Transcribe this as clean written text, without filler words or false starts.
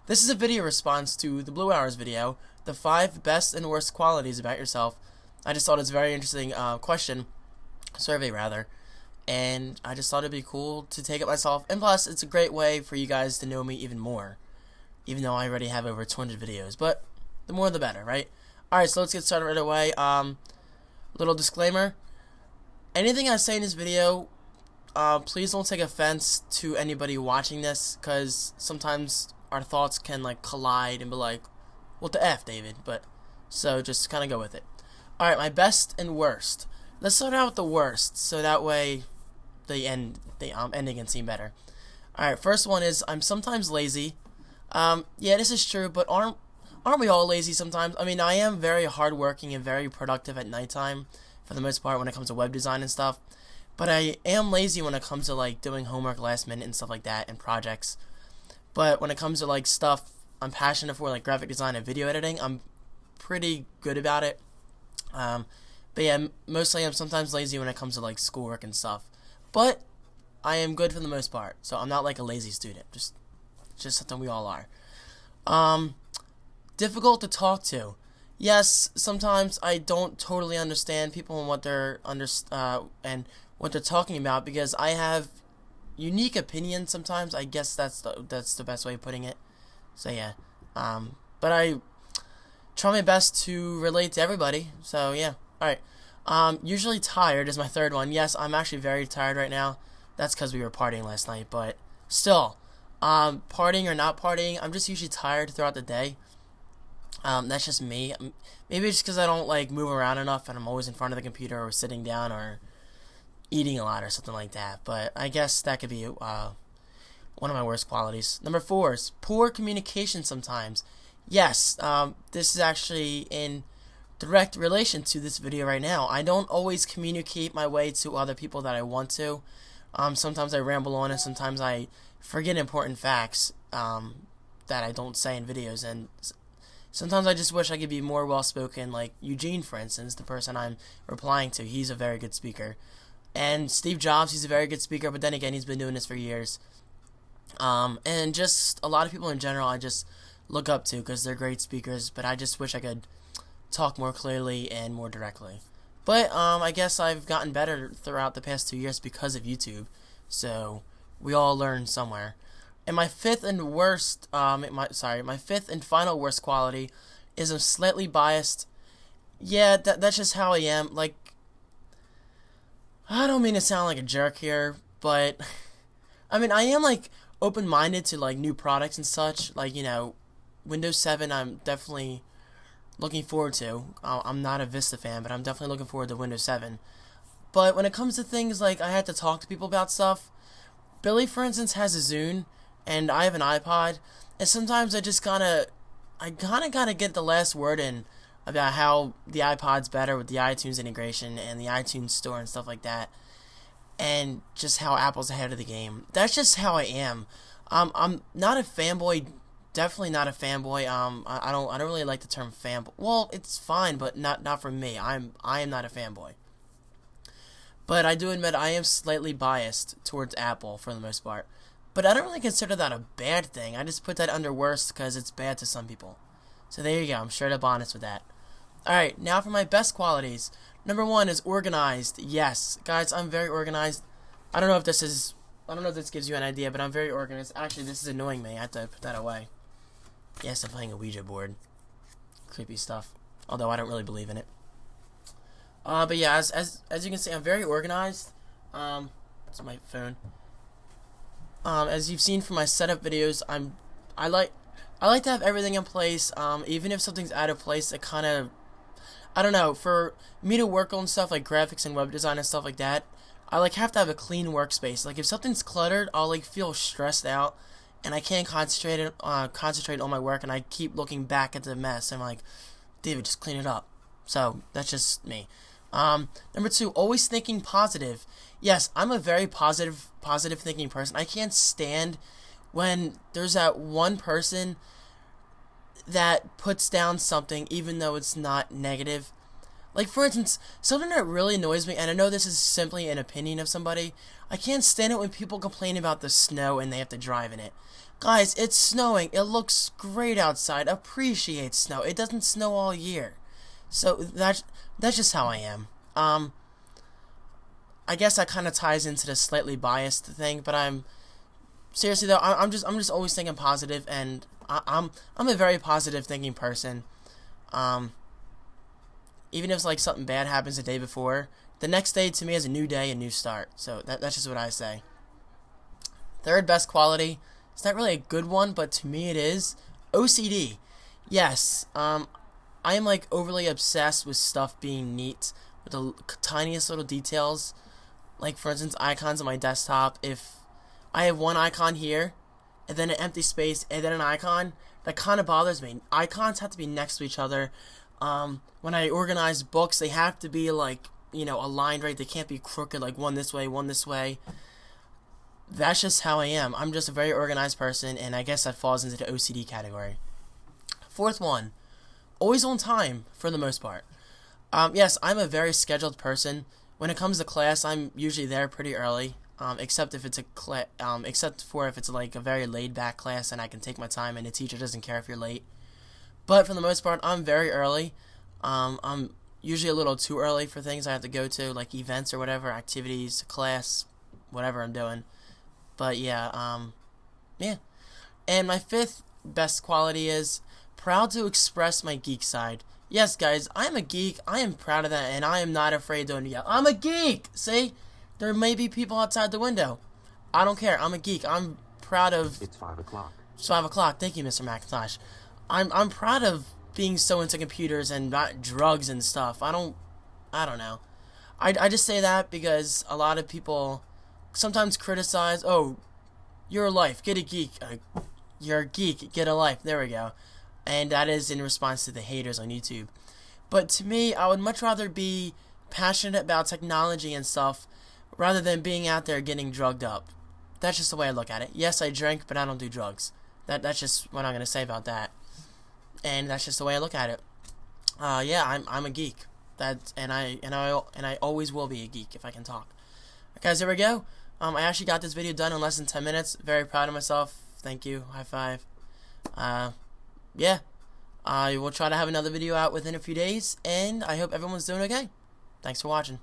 This is a video response to the Blue Hour's video, the 5 best and worst qualities about yourself. I just thought it's a very interesting survey rather, and I just thought it'd be cool to take it myself. And plus, it's a great way for you guys to know me even more, even though I already have over 200 videos. But the more the better, right? Alright, so let's get started right away. Little disclaimer. Anything I say in this video, please don't take offense to anybody watching this, because sometimes our thoughts can like collide and be like, what the F, David? But so just kind of go with it. Alright, my best and worst. Let's start out with the worst, so that way the ending can seem better. Alright, first one is I'm sometimes lazy. Yeah, this is true, but aren't we all lazy sometimes? I mean, I am very hardworking and very productive at nighttime, for the most part, when it comes to web design and stuff. But I am lazy when it comes to like doing homework last minute and stuff like that, and projects. But when it comes to like stuff I'm passionate for, like graphic design and video editing, I'm pretty good about it. But yeah, mostly I'm sometimes lazy when it comes to like schoolwork and stuff. But I am good for the most part, so I'm not like a lazy student. Just something we all are. Difficult to talk to. Yes, sometimes I don't totally understand people and what they're and what they're talking about, because I have unique opinions sometimes. I guess that's the best way of putting it. So yeah. But I try my best to relate to everybody. So yeah. Alright. Usually tired is my third one. Yes, I'm actually very tired right now. That's because we were partying last night, but still, partying or not partying, I'm just usually tired throughout the day. That's just me. Maybe it's because I don't like move around enough and I'm always in front of the computer or sitting down or eating a lot or something like that. But I guess that could be one of my worst qualities. Number 4 is poor communication sometimes. Yes, this is actually in direct relation to this video right now. I don't always communicate my way to other people that I want to. Sometimes I ramble on, and sometimes I forget important facts that I don't say in videos, and sometimes I just wish I could be more well-spoken, like Eugene, for instance, the person I'm replying to. He's a very good speaker. And Steve Jobs, he's a very good speaker, but then again, he's been doing this for years. And just a lot of people in general I just look up to because they're great speakers, but I just wish I could talk more clearly and more directly. But I guess I've gotten better throughout the past 2 years because of YouTube, so we all learn somewhere. And my fifth and final worst quality is I'm slightly biased. Yeah, that's just how I am. Like, I don't mean to sound like a jerk here, but I mean, I am like open-minded to like new products and such. Like, you know, Windows 7 I'm definitely looking forward to. I'm not a Vista fan, but I'm definitely looking forward to Windows 7. But when it comes to things like I have to talk to people about stuff, Billy, for instance, has a Zune, and I have an iPod, and sometimes I kind of gotta get the last word in about how the iPod's better with the iTunes integration and the iTunes store and stuff like that, and just how Apple's ahead of the game. That's just how I am. I'm not a fanboy. Definitely not a fanboy. I don't really like the term fanboy. Well, it's fine, but not for me. I am not a fanboy. But I do admit I am slightly biased towards Apple for the most part. But I don't really consider that a bad thing. I just put that under worst because it's bad to some people. So there you go. I'm straight up honest with that. Alright, now for my best qualities. Number 1 is organized. Yes, guys, I'm very organized. I don't know if this gives you an idea, but I'm very organized. Actually, this is annoying me. I have to put that away. Yes, I'm playing a Ouija board. Creepy stuff. Although I don't really believe in it. But yeah, as you can see, I'm very organized. That's my phone. As you've seen from my setup videos, I like to have everything in place. Even if something's out of place, it kind of, I don't know, for me to work on stuff like graphics and web design and stuff like that, I like have to have a clean workspace. Like if something's cluttered, I'll like feel stressed out, and I can't concentrate on my work, and I keep looking back at the mess. I'm like, David, just clean it up. So that's just me. Number 2, always thinking positive. Yes, I'm a very positive thinking person. I can't stand when there's that one person that puts down something even though it's not negative. Like, for instance, something that really annoys me, and I know this is simply an opinion of somebody, I can't stand it when people complain about the snow and they have to drive in it. Guys, it's snowing. It looks great outside. Appreciate snow. It doesn't snow all year. So that's just how I am. I guess that kind of ties into the slightly biased thing, but I'm seriously though, I'm just always thinking positive, and I'm a very positive thinking person. Um, Even if like something bad happens the day before, the next day to me is a new day, a new start. So that's just what I say. Third best quality. It's not really a good one, but to me it is OCD. Yes, I am like overly obsessed with stuff being neat, with the tiniest little details. Like for instance, icons on my desktop. If I have one icon here, and then an empty space, and then an icon, that kind of bothers me. Icons have to be next to each other. When I organize books, they have to be like, aligned right. They can't be crooked, like one this way, one this way. That's just how I am. I'm just a very organized person, and I guess that falls into the OCD category. Fourth one, always on time for the most part. Yes, I'm a very scheduled person. When it comes to class, I'm usually there pretty early. Except if it's except for if it's like a very laid back class and I can take my time and the teacher doesn't care if you're late. But for the most part, I'm very early. I'm usually a little too early for things I have to go to, like events or whatever, activities, class, whatever I'm doing. But yeah. And my fifth best quality is proud to express my geek side. Yes, guys, I'm a geek. I am proud of that, and I am not afraid to yell. I'm a geek! See? There may be people outside the window. I don't care. I'm a geek. I'm proud of... It's 5 o'clock. It's 5 o'clock. Thank you, Mr. McIntosh. I'm proud of being so into computers and not drugs and stuff. I don't know. I just say that because a lot of people sometimes criticize, oh, you're a life, get a geek. You're a geek, get a life. There we go. And that is in response to the haters on YouTube. But to me, I would much rather be passionate about technology and stuff rather than being out there getting drugged up. That's just the way I look at it. Yes, I drink, but I don't do drugs. That's just what I'm gonna say about that. And that's just the way I look at it. Yeah, I'm a geek. And I always will be a geek if I can talk. Guys, there we go. I actually got this video done in less than 10 minutes. Very proud of myself. Thank you. High five. Yeah. I will try to have another video out within a few days, and I hope everyone's doing okay. Thanks for watching.